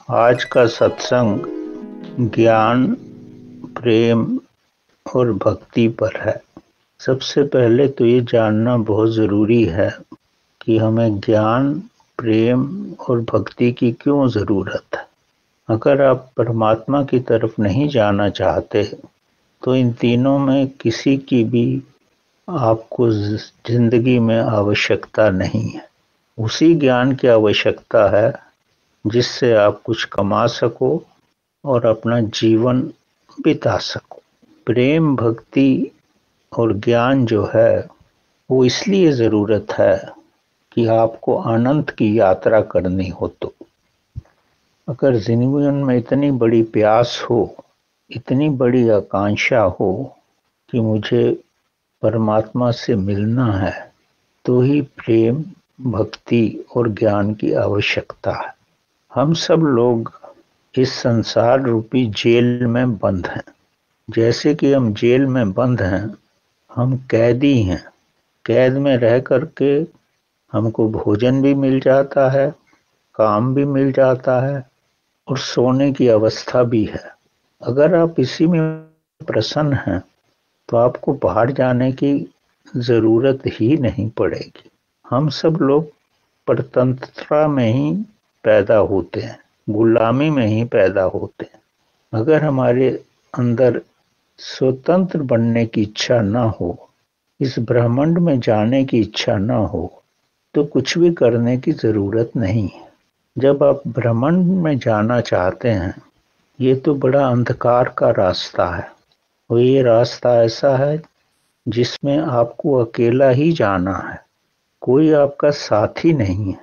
आज का सत्संग ज्ञान, प्रेम और भक्ति पर है। सबसे पहले तो ये जानना बहुत ज़रूरी है कि हमें ज्ञान, प्रेम और भक्ति की क्यों ज़रूरत है। अगर आप परमात्मा की तरफ नहीं जाना चाहते तो इन तीनों में किसी की भी आपको ज़िंदगी में आवश्यकता नहीं है। उसी ज्ञान की आवश्यकता है जिससे आप कुछ कमा सको और अपना जीवन बिता सको। प्रेम, भक्ति और ज्ञान जो है वो इसलिए ज़रूरत है कि आपको अनंत की यात्रा करनी हो। तो अगर जीवन में इतनी बड़ी प्यास हो, इतनी बड़ी आकांक्षा हो कि मुझे परमात्मा से मिलना है, तो ही प्रेम, भक्ति और ज्ञान की आवश्यकता है। हम सब लोग इस संसार रूपी जेल में बंद हैं। जैसे कि हम जेल में बंद हैं, हम कैदी हैं। कैद में रह करके हमको भोजन भी मिल जाता है, काम भी मिल जाता है और सोने की अवस्था भी है। अगर आप इसी में प्रसन्न हैं तो आपको बाहर जाने की ज़रूरत ही नहीं पड़ेगी। हम सब लोग परतंत्रता में ही पैदा होते हैं, गुलामी में ही पैदा होते हैं। अगर हमारे अंदर स्वतंत्र बनने की इच्छा ना हो, इस ब्रह्मांड में जाने की इच्छा ना हो, तो कुछ भी करने की ज़रूरत नहीं है। जब आप ब्रह्मांड में जाना चाहते हैं, ये तो बड़ा अंधकार का रास्ता है और ये रास्ता ऐसा है जिसमें आपको अकेला ही जाना है, कोई आपका साथी नहीं है।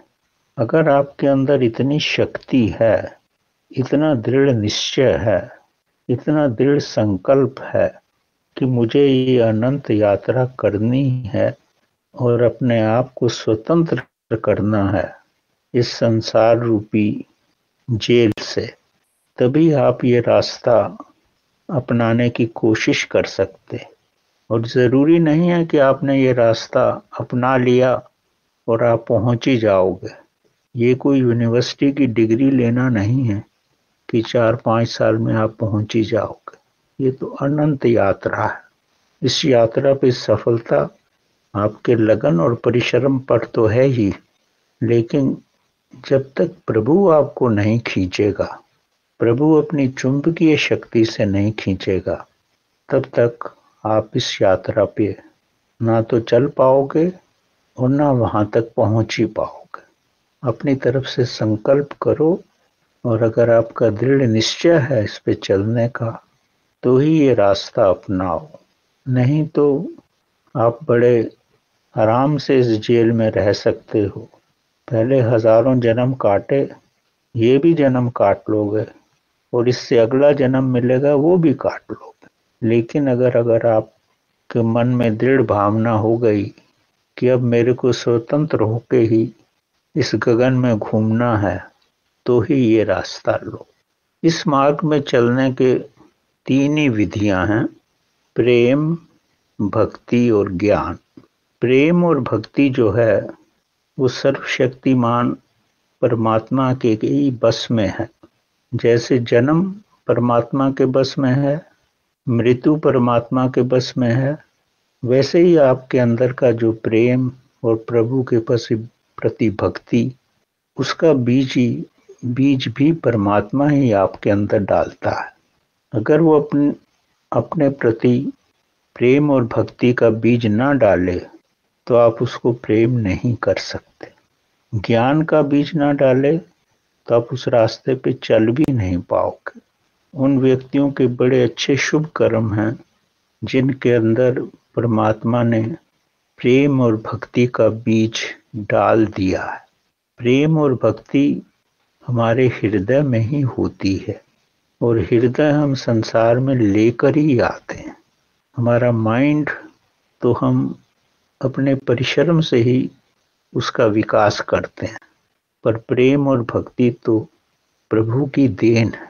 अगर आपके अंदर इतनी शक्ति है, इतना दृढ़ निश्चय है, इतना दृढ़ संकल्प है कि मुझे ये अनंत यात्रा करनी है और अपने आप को स्वतंत्र करना है इस संसार रूपी जेल से, तभी आप ये रास्ता अपनाने की कोशिश कर सकते। और ज़रूरी नहीं है कि आपने ये रास्ता अपना लिया और आप पहुंच ही जाओगे। ये कोई यूनिवर्सिटी की डिग्री लेना नहीं है कि 4-5 साल में आप पहुंच ही जाओगे। ये तो अनंत यात्रा है। इस यात्रा पे सफलता आपके लगन और परिश्रम पर तो है ही, लेकिन जब तक प्रभु आपको नहीं खींचेगा, प्रभु अपनी चुंबकीय शक्ति से नहीं खींचेगा, तब तक आप इस यात्रा पे ना तो चल पाओगे और ना वहां तक पहुंच ही पाओगे। अपनी तरफ से संकल्प करो और अगर आपका दृढ़ निश्चय है इस पे चलने का, तो ही ये रास्ता अपनाओ। नहीं तो आप बड़े आराम से इस जेल में रह सकते हो। पहले हजारों जन्म काटे, ये भी जन्म काट लोगे और इससे अगला जन्म मिलेगा वो भी काट लोगे। लेकिन अगर आपके मन में दृढ़ भावना हो गई कि अब मेरे को स्वतंत्र होके ही इस गगन में घूमना है, तो ही ये रास्ता लो। इस मार्ग में चलने के तीन ही विधियां हैं: प्रेम, भक्ति और ज्ञान। प्रेम और भक्ति जो है वो सर्वशक्तिमान परमात्मा के ही बस में है। जैसे जन्म परमात्मा के बस में है, मृत्यु परमात्मा के बस में है, वैसे ही आपके अंदर का जो प्रेम और प्रभु के प्रति भक्ति, उसका बीज भी परमात्मा ही आपके अंदर डालता है। अगर वो अपने प्रति प्रेम और भक्ति का बीज ना डाले तो आप उसको प्रेम नहीं कर सकते। ज्ञान का बीज ना डाले तो आप उस रास्ते पे चल भी नहीं पाओगे। उन व्यक्तियों के बड़े अच्छे शुभ कर्म हैं जिनके अंदर परमात्मा ने प्रेम और भक्ति का बीज डाल दिया है। प्रेम और भक्ति हमारे हृदय में ही होती है और हृदय हम संसार में लेकर ही आते हैं। हमारा माइंड तो हम अपने परिश्रम से ही उसका विकास करते हैं, पर प्रेम और भक्ति तो प्रभु की देन है।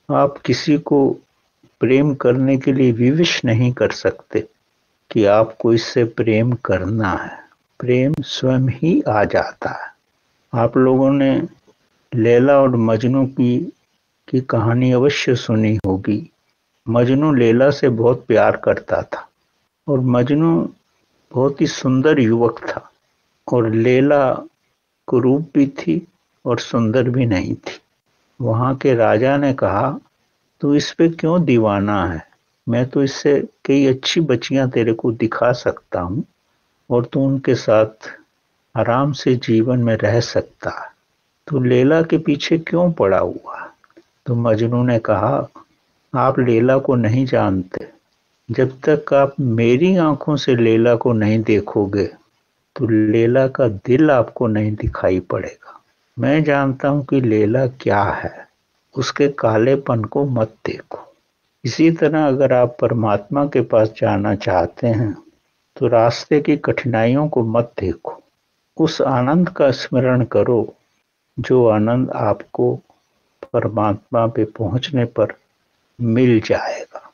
आप किसी को प्रेम करने के लिए विवश नहीं कर सकते कि आपको इससे प्रेम करना है। प्रेम स्वयं ही आ जाता है। आप लोगों ने लैला और मजनू की की कहानी अवश्य सुनी होगी। मजनू लैला से बहुत प्यार करता था और मजनू बहुत ही सुंदर युवक था और लैला कुरूप भी थी और सुंदर भी नहीं थी। वहां के राजा ने कहा, तू इस पे क्यों दीवाना है? मैं तो इससे कई अच्छी बच्चियां तेरे को दिखा सकता हूँ और तू उनके साथ आराम से जीवन में रह सकता है। तू लैला के पीछे क्यों पड़ा हुआ? तो मजनू ने कहा, आप लैला को नहीं जानते। जब तक आप मेरी आंखों से लैला को नहीं देखोगे तो लैला का दिल आपको नहीं दिखाई पड़ेगा। मैं जानता हूं कि लैला क्या है, उसके कालेपन को मत देखो। इसी तरह अगर आप परमात्मा के पास जाना चाहते हैं तो रास्ते की कठिनाइयों को मत देखो, उस आनंद का स्मरण करो जो आनंद आपको परमात्मा पे पहुंचने पर मिल जाएगा।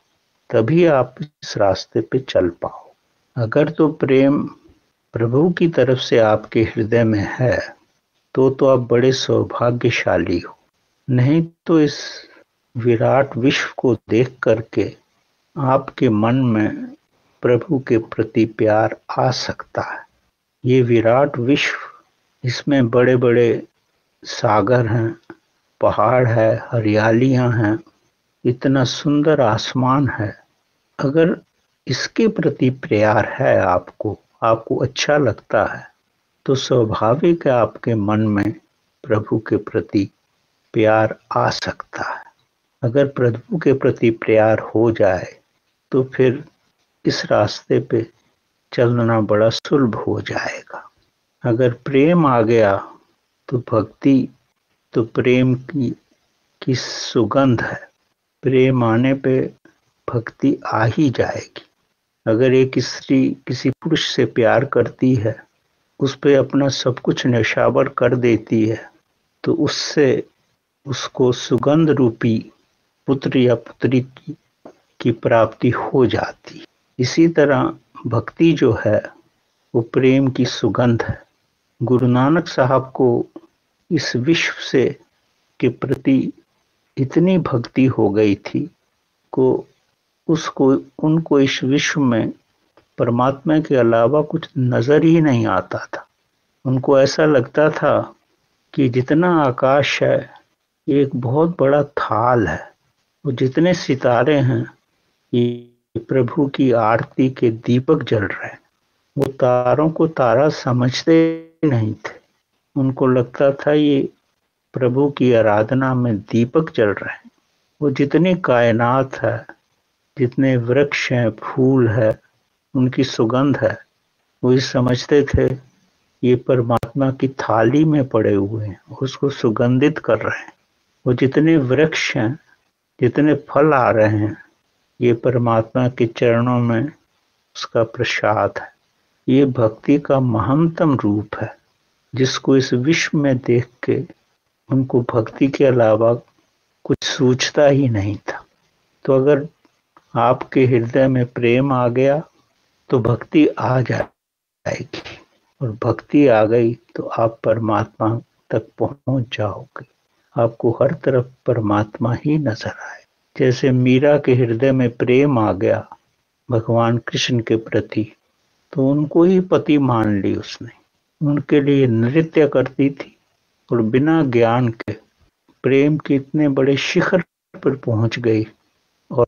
तभी आप इस रास्ते पे चल पाओ। अगर तो प्रेम प्रभु की तरफ से आपके हृदय में है तो आप बड़े सौभाग्यशाली हो। नहीं तो इस विराट विश्व को देख करके आपके मन में प्रभु के प्रति प्यार आ सकता है। ये विराट विश्व, इसमें बड़े बड़े सागर हैं, पहाड़ है, हरियालियां हैं, इतना सुंदर आसमान है। अगर इसके प्रति प्यार है आपको अच्छा लगता है तो स्वाभाविक है आपके मन में प्रभु के प्रति प्यार आ सकता है। अगर प्रभु के प्रति प्यार हो जाए तो फिर इस रास्ते पे चलना बड़ा सुलभ हो जाएगा। अगर प्रेम आ गया तो भक्ति, तो प्रेम की सुगंध है। प्रेम आने पे भक्ति आ ही जाएगी। अगर एक स्त्री किसी पुरुष से प्यार करती है, उस पे अपना सब कुछ न्यौछावर कर देती है, तो उससे उसको सुगंध रूपी पुत्र या पुत्री की प्राप्ति हो जाती। इसी तरह भक्ति जो है वो प्रेम की सुगंध है। गुरु नानक साहब को इस विश्व से के प्रति इतनी भक्ति हो गई थी को उसको उनको इस विश्व में परमात्मा के अलावा कुछ नजर ही नहीं आता था। उनको ऐसा लगता था कि जितना आकाश है एक बहुत बड़ा थाल है, वो जितने सितारे हैं ये प्रभु की आरती के दीपक जल रहे हैं। वो तारों को तारा समझते नहीं थे, उनको लगता था ये प्रभु की आराधना में दीपक जल रहे हैं। वो जितनी कायनात है, जितने वृक्ष हैं, फूल है, उनकी सुगंध है, वो ये समझते थे ये परमात्मा की थाली में पड़े हुए हैं, उसको सुगंधित कर रहे हैं। वो जितने वृक्ष हैं, जितने फल आ रहे हैं, ये परमात्मा के चरणों में उसका प्रसाद है। ये भक्ति का महत्तम रूप है जिसको इस विश्व में देख के उनको भक्ति के अलावा कुछ सूझता ही नहीं था। तो अगर आपके हृदय में प्रेम आ गया तो भक्ति आ जाएगी, और भक्ति आ गई तो आप परमात्मा तक पहुंच जाओगे। आपको हर तरफ परमात्मा ही नजर आए। जैसे मीरा के हृदय में प्रेम आ गया भगवान कृष्ण के प्रति, तो उनको ही पति मान ली उसने, उनके लिए नृत्य करती थी और बिना ज्ञान के प्रेम के इतने बड़े शिखर पर पहुंच गई और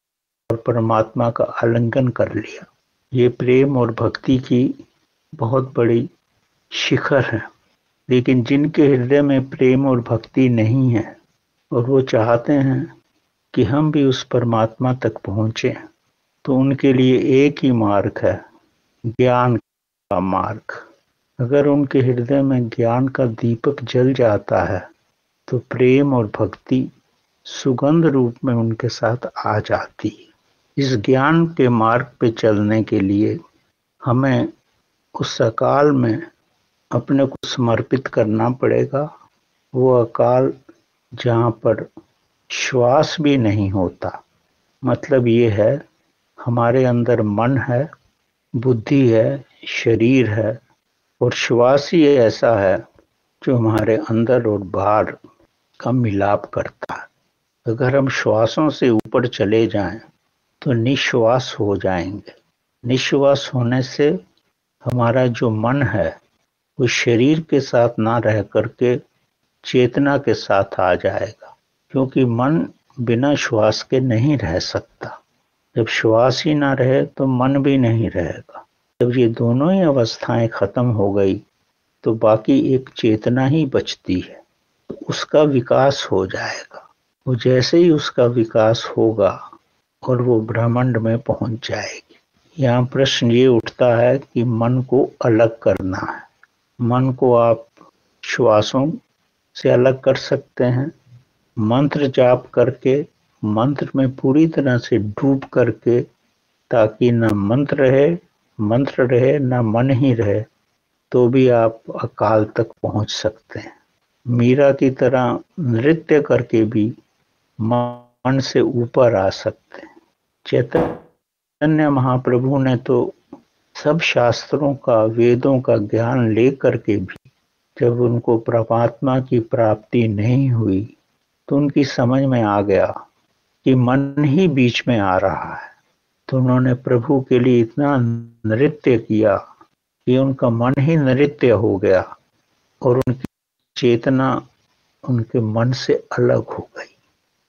परमात्मा का आलिंगन कर लिया। ये प्रेम और भक्ति की बहुत बड़ी शिखर है। लेकिन जिनके हृदय में प्रेम और भक्ति नहीं है और वो चाहते हैं कि हम भी उस परमात्मा तक पहुंचे, तो उनके लिए एक ही मार्ग है, ज्ञान का मार्ग। अगर उनके हृदय में ज्ञान का दीपक जल जाता है तो प्रेम और भक्ति सुगंध रूप में उनके साथ आ जाती है। इस ज्ञान के मार्ग पे चलने के लिए हमें उस अकाल में अपने को समर्पित करना पड़ेगा। वो अकाल जहाँ पर श्वास भी नहीं होता, मतलब ये है हमारे अंदर मन है, बुद्धि है, शरीर है और श्वास ही ऐसा है जो हमारे अंदर और बाहर का मिलाप करता है। अगर हम श्वासों से ऊपर चले जाएं तो निश्वास हो जाएंगे। निश्वास होने से हमारा जो मन है वो शरीर के साथ ना रह करके चेतना के साथ आ जाएगा, क्योंकि मन बिना श्वास के नहीं रह सकता। जब श्वास ही ना रहे तो मन भी नहीं रहेगा। जब ये दोनों ही अवस्थाएं खत्म हो गई तो बाकी एक चेतना ही बचती है, तो उसका विकास हो जाएगा। वो जैसे ही उसका विकास होगा और वो ब्रह्मांड में पहुंच जाएगी। यहाँ प्रश्न ये उठता है कि मन को अलग करना है। मन को आप श्वासों से अलग कर सकते हैं, मंत्र जाप करके, मंत्र में पूरी तरह से डूब करके, ताकि न मंत्र रहे न मन ही रहे, तो भी आप अकाल तक पहुंच सकते हैं। मीरा की तरह नृत्य करके भी मन से ऊपर आ सकते हैं। चैतन्य महाप्रभु ने तो सब शास्त्रों का, वेदों का ज्ञान लेकर के भी जब उनको परमात्मा की प्राप्ति नहीं हुई तो उनकी समझ में आ गया कि मन ही बीच में आ रहा है, तो उन्होंने प्रभु के लिए इतना नृत्य किया कि उनका मन ही नृत्य हो गया और उनकी चेतना उनके मन से अलग हो गई।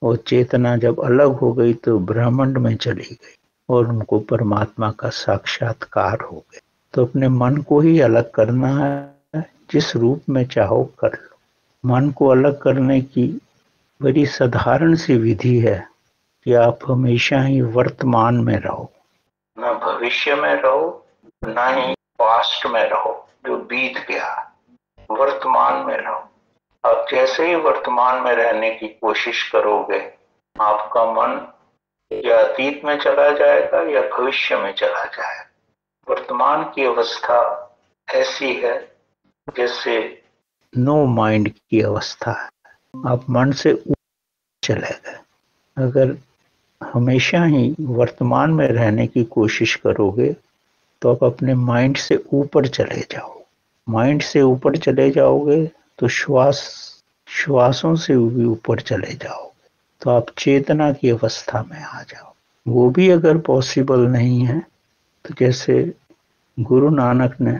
और चेतना जब अलग हो गई तो ब्रह्मांड में चली गई और उनको परमात्मा का साक्षात्कार हो गया। तो अपने मन को ही अलग करना है, जिस रूप में चाहो कर लो। मन को अलग करने की बड़ी साधारण सी विधि है कि आप हमेशा ही वर्तमान में रहो, ना भविष्य में रहो, ना ही पास्ट में रहो जो बीत गया। वर्तमान में रहो। आप जैसे ही वर्तमान में रहने की कोशिश करोगे, आपका मन या अतीत में चला जाएगा या भविष्य में चला जाएगा। वर्तमान की अवस्था ऐसी है जैसे नो माइंड की अवस्था है। आप मन से ऊपर चले गए। अगर हमेशा ही वर्तमान में रहने की कोशिश करोगे तो आप अपने माइंड से ऊपर चले जाओ। माइंड से ऊपर चले जाओगे तो श्वासों से भी ऊपर चले जाओगे, तो आप चेतना की अवस्था में आ जाओ। वो भी अगर पॉसिबल नहीं है तो जैसे गुरु नानक ने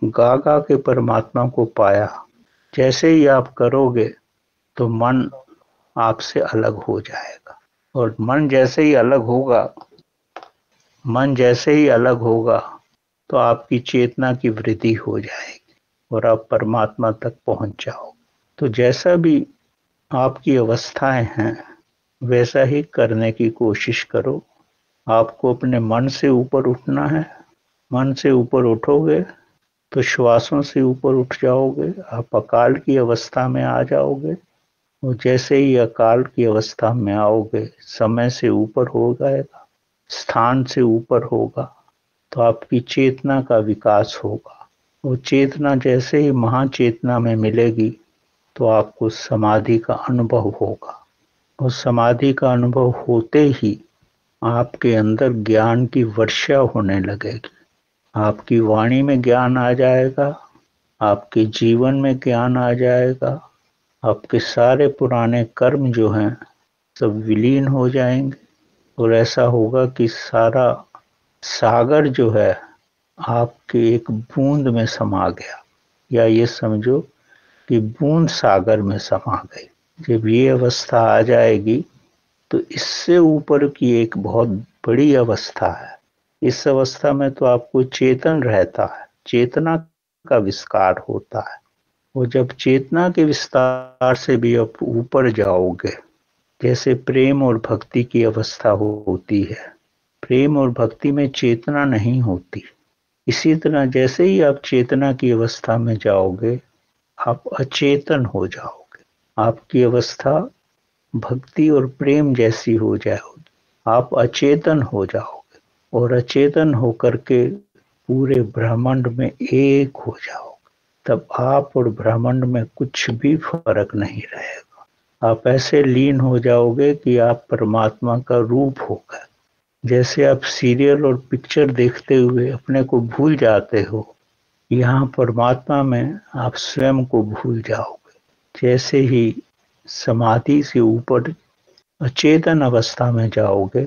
गा गा के परमात्मा को पाया, जैसे ही आप करोगे तो मन आपसे अलग हो जाएगा। और मन जैसे ही अलग होगा तो आपकी चेतना की वृद्धि हो जाएगी और आप परमात्मा तक पहुंच जाओगे। तो जैसा भी आपकी अवस्थाएं हैं वैसा ही करने की कोशिश करो। आपको अपने मन से ऊपर उठना है। मन से ऊपर उठोगे तो श्वासों से ऊपर उठ जाओगे, आप अकाल की अवस्था में आ जाओगे। और जैसे ही अकाल की अवस्था में आओगे, समय से ऊपर हो जाएगा, स्थान से ऊपर होगा, तो आपकी चेतना का विकास होगा। वो चेतना जैसे ही महाचेतना में मिलेगी तो आपको समाधि का अनुभव होगा। और समाधि का अनुभव होते ही आपके अंदर ज्ञान की वर्षा होने लगेगी। आपकी वाणी में ज्ञान आ जाएगा, आपके जीवन में ज्ञान आ जाएगा, आपके सारे पुराने कर्म जो हैं सब विलीन हो जाएंगे। और ऐसा होगा कि सारा सागर जो है आपके एक बूंद में समा गया, या ये समझो कि बूंद सागर में समा गई। जब ये अवस्था आ जाएगी तो इससे ऊपर की एक बहुत बड़ी अवस्था है। इस अवस्था में तो आपको चेतन रहता है, चेतना का विस्तार होता है। और जब चेतना के विस्तार से भी आप ऊपर जाओगे, जैसे प्रेम और भक्ति की अवस्था होती है, प्रेम और भक्ति में चेतना नहीं होती। इसी तरह जैसे ही आप चेतना की अवस्था में जाओगे आप अचेतन हो जाओगे। आपकी अवस्था भक्ति और प्रेम जैसी हो जाएगी, आप अचेतन हो जाओगे और अचेतन होकर के पूरे ब्रह्मांड में एक हो जाओगे। तब आप और ब्रह्मांड में कुछ भी फर्क नहीं रहेगा। आप ऐसे लीन हो जाओगे कि आप परमात्मा का रूप हो गए। जैसे आप सीरियल और पिक्चर देखते हुए अपने को भूल जाते हो, यहाँ परमात्मा में आप स्वयं को भूल जाओगे। जैसे ही समाधि से ऊपर अचेतन अवस्था में जाओगे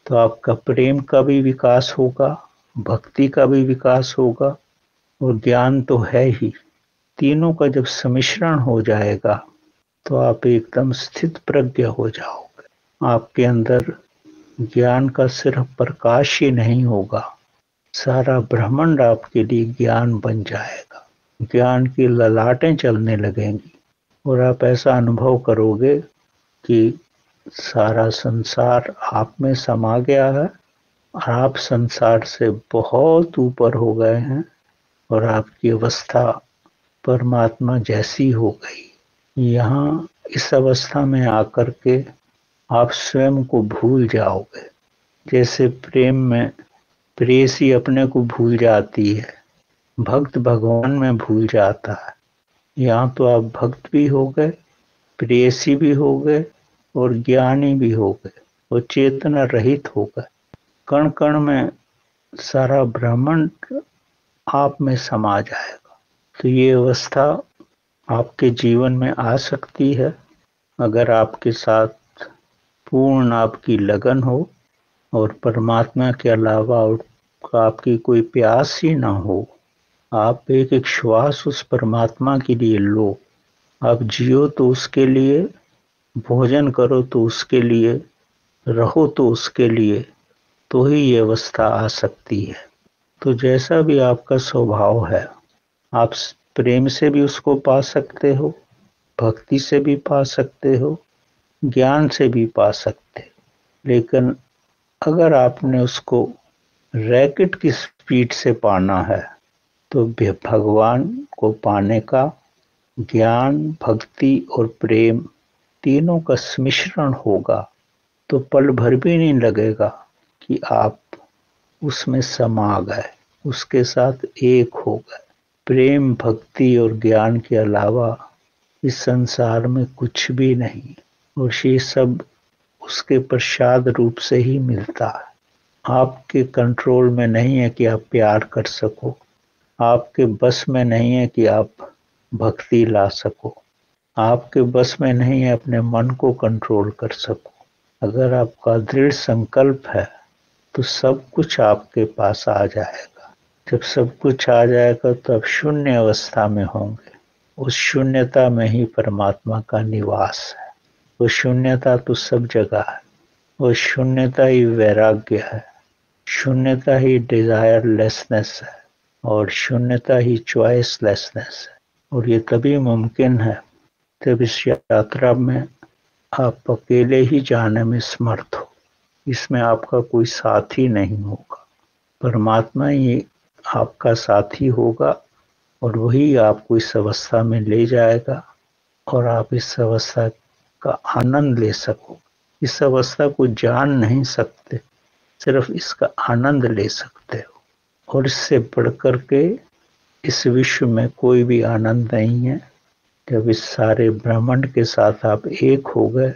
तो आपका प्रेम का भी विकास होगा, भक्ति का भी विकास होगा और ज्ञान तो है ही। तीनों का जब सम्मिश्रण हो जाएगा तो आप एकदम स्थित प्रज्ञ हो जाओगे। आपके अंदर ज्ञान का सिर्फ प्रकाश ही नहीं होगा, सारा ब्रह्मांड आपके लिए ज्ञान बन जाएगा। ज्ञान की ललाटें चलने लगेंगी और आप ऐसा अनुभव करोगे कि सारा संसार आप में समा गया है और आप संसार से बहुत ऊपर हो गए हैं और आपकी अवस्था परमात्मा जैसी हो गई। यहाँ इस अवस्था में आकर के आप स्वयं को भूल जाओगे। जैसे प्रेम में प्रेयसी अपने को भूल जाती है, भक्त भगवान में भूल जाता है। यहाँ तो आप भक्त भी हो गए, प्रेयसी भी हो गए और ज्ञानी भी हो गए और चेतना रहित हो गए। कण कण में सारा ब्रह्मांड आप में समा जाएगा। तो ये अवस्था आपके जीवन में आ सकती है अगर आपके साथ पूर्ण आपकी लगन हो और परमात्मा के अलावा आपकी कोई प्यास ही ना हो। आप एक एक श्वास उस परमात्मा के लिए लो। आप जियो तो उसके लिए, भोजन करो तो उसके लिए, रहो तो उसके लिए, तो ही ये अवस्था आ सकती है। तो जैसा भी आपका स्वभाव है, आप प्रेम से भी उसको पा सकते हो, भक्ति से भी पा सकते हो, ज्ञान से भी पा सकते हो। लेकिन अगर आपने उसको रैकेट की स्पीड से पाना है तो भगवान को पाने का ज्ञान, भक्ति और प्रेम तीनों का सम्मिश्रण होगा तो पल भर भी नहीं लगेगा कि आप उसमें समा गए, उसके साथ एक हो गए। प्रेम, भक्ति और ज्ञान के अलावा इस संसार में कुछ भी नहीं और ये सब उसके प्रसाद रूप से ही मिलता है। आपके कंट्रोल में नहीं है कि आप प्यार कर सको, आपके बस में नहीं है कि आप भक्ति ला सको, आपके बस में नहीं है अपने मन को कंट्रोल कर सको। अगर आपका दृढ़ संकल्प है तो सब कुछ आपके पास आ जाएगा। जब सब कुछ आ जाएगा तो आप शून्य अवस्था में होंगे। उस शून्यता में ही परमात्मा का निवास है। वो शून्यता तो सब जगह है। वो शून्यता ही वैराग्य है, शून्यता ही डिजायरलेसनेस है और शून्यता ही चॉइसलेसनेस है। और ये तभी मुमकिन है जब इस यात्रा में आप अकेले ही जाने में समर्थ हो। इसमें आपका कोई साथी नहीं होगा, परमात्मा ही आपका साथी होगा और वही आपको इस अवस्था में ले जाएगा और आप इस अवस्था का आनंद ले सको। इस अवस्था को जान नहीं सकते, सिर्फ इसका आनंद ले सकते हो। और इससे बढ़कर के इस विश्व में कोई भी आनंद नहीं है। जब इस सारे ब्रह्मांड के साथ आप एक हो गए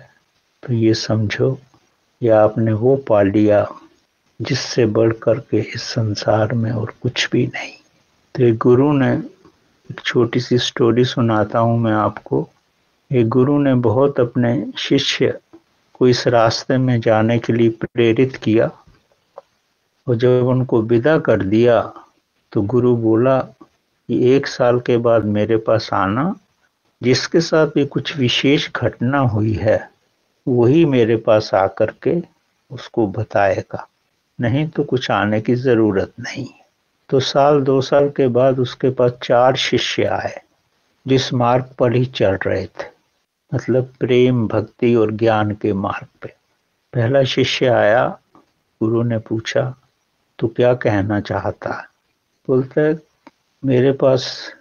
तो ये समझो या आपने वो पा लिया जिससे बढ़कर के इस संसार में और कुछ भी नहीं। तो एक गुरु ने, एक छोटी सी स्टोरी सुनाता हूँ मैं आपको। एक गुरु ने बहुत अपने शिष्य को इस रास्ते में जाने के लिए प्रेरित किया और जब उनको विदा कर दिया तो गुरु बोला कि 1 साल के बाद मेरे पास आना, जिसके साथ भी कुछ विशेष घटना हुई है वही मेरे पास आकर के उसको बताएगा, नहीं तो कुछ आने की जरूरत नहीं। तो 1-2 साल के बाद उसके पास 4 शिष्य आए जिस मार्ग पर ही चल रहे थे, मतलब प्रेम, भक्ति और ज्ञान के मार्ग पे। पहला शिष्य आया, गुरु ने पूछा तू क्या कहना चाहता है? बोलता है मेरे पास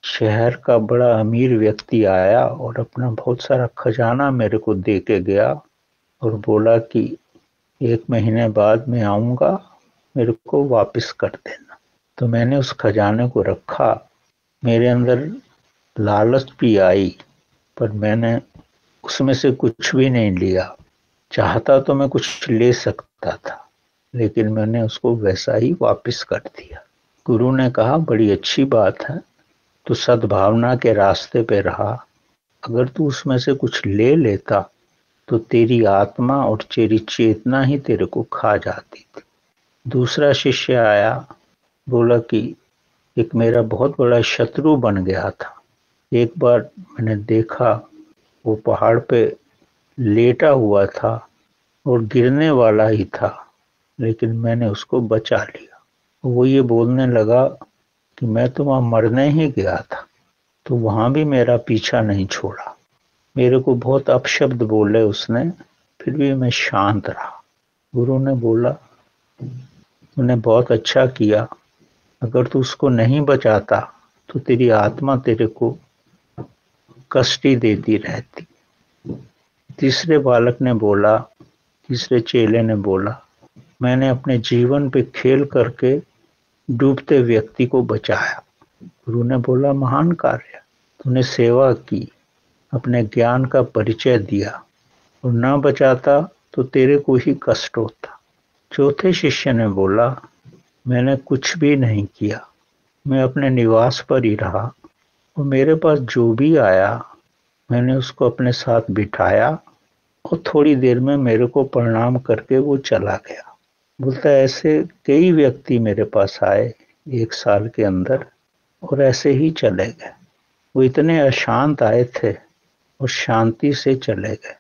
शहर का बड़ा अमीर व्यक्ति आया और अपना बहुत सारा खजाना मेरे को दे के गया और बोला कि 1 महीने बाद मैं आऊंगा, मेरे को वापस कर देना। तो मैंने उस खजाने को रखा, मेरे अंदर लालच भी आई पर मैंने उसमें से कुछ भी नहीं लिया। चाहता तो मैं कुछ ले सकता था लेकिन मैंने उसको वैसा ही वापस कर दिया। गुरु ने कहा बड़ी अच्छी बात है, तो सद्भावना के रास्ते पे रहा। अगर तू उसमें से कुछ ले लेता तो तेरी आत्मा और तेरी चेतना ही तेरे को खा जाती थी। दूसरा शिष्य आया, बोला कि एक मेरा बहुत बड़ा शत्रु बन गया था। एक बार मैंने देखा वो पहाड़ पे लेटा हुआ था और गिरने वाला ही था, लेकिन मैंने उसको बचा लिया। वो ये बोलने लगा कि मैं तो वहां मरने ही गया था, तो वहां भी मेरा पीछा नहीं छोड़ा। मेरे को बहुत अपशब्द बोले उसने, फिर भी मैं शांत रहा। गुरु ने बोला, तूने बहुत अच्छा किया, अगर तू उसको नहीं बचाता तो तेरी आत्मा तेरे को कष्ट ही देती रहती। तीसरे बालक ने बोला, तीसरे चेले ने बोला, मैंने अपने जीवन पे खेल करके डूबते व्यक्ति को बचाया। गुरु ने बोला, महान कार्य, तूने सेवा की, अपने ज्ञान का परिचय दिया, और ना बचाता तो तेरे को ही कष्ट होता। चौथे शिष्य ने बोला, मैंने कुछ भी नहीं किया, मैं अपने निवास पर ही रहा और मेरे पास जो भी आया मैंने उसको अपने साथ बिठाया और थोड़ी देर में मेरे को प्रणाम करके वो चला गया। बोलता है ऐसे कई व्यक्ति मेरे पास आए 1 साल के अंदर और ऐसे ही चले गए। वो इतने अशांत आए थे और शांति से चले गए।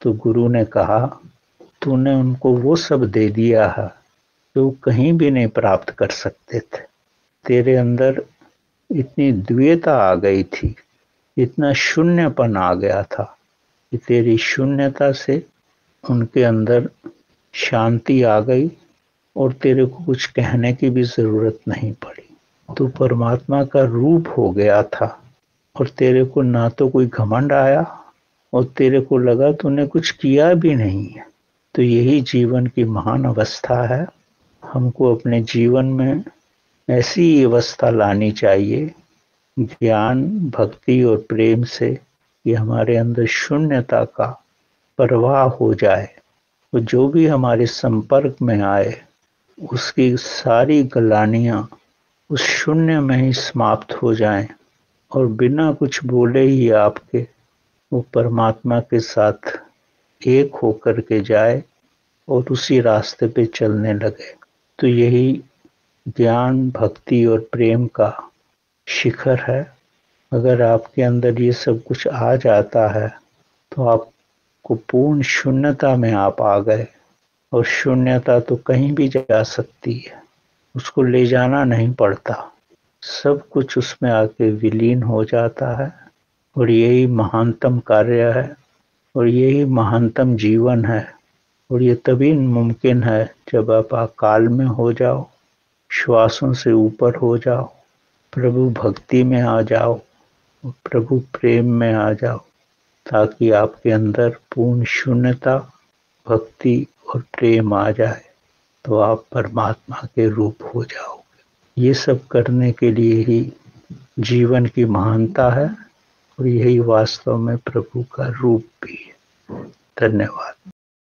तो गुरु ने कहा, तूने उनको वो सब दे दिया है जो कहीं भी नहीं प्राप्त कर सकते थे। तेरे अंदर इतनी द्वैता आ गई थी, इतना शून्यपन आ गया था कि तेरी शून्यता से उनके अंदर शांति आ गई और तेरे को कुछ कहने की भी जरूरत नहीं पड़ी। तू परमात्मा का रूप हो गया था और तेरे को ना तो कोई घमंड आया और तेरे को लगा तूने कुछ किया भी नहीं है। तो यही जीवन की महान अवस्था है। हमको अपने जीवन में ऐसी अवस्था लानी चाहिए, ज्ञान, भक्ति और प्रेम से, कि हमारे अंदर शून्यता का प्रवाह हो जाए और जो भी हमारे संपर्क में आए उसकी सारी गलानियां उस शून्य में ही समाप्त हो जाएं और बिना कुछ बोले ही आपके वो परमात्मा के साथ एक होकर के जाए और उसी रास्ते पे चलने लगे। तो यही ज्ञान, भक्ति और प्रेम का शिखर है। अगर आपके अंदर ये सब कुछ आ जाता है तो आपको पूर्ण शून्यता में आप आ गए, और शून्यता तो कहीं भी जा सकती है, उसको ले जाना नहीं पड़ता, सब कुछ उसमें आके विलीन हो जाता है। और यही महानतम कार्य है और यही महानतम जीवन है। और ये तभी मुमकिन है जब आप अकाल में हो जाओ, श्वासों से ऊपर हो जाओ, प्रभु भक्ति में आ जाओ, प्रभु प्रेम में आ जाओ, ताकि आपके अंदर पूर्ण शून्यता, भक्ति और प्रेम आ जाए, तो आप परमात्मा के रूप हो जाओगे। ये सब करने के लिए ही जीवन की महानता है और यही वास्तव में प्रभु का रूप भी है। धन्यवाद।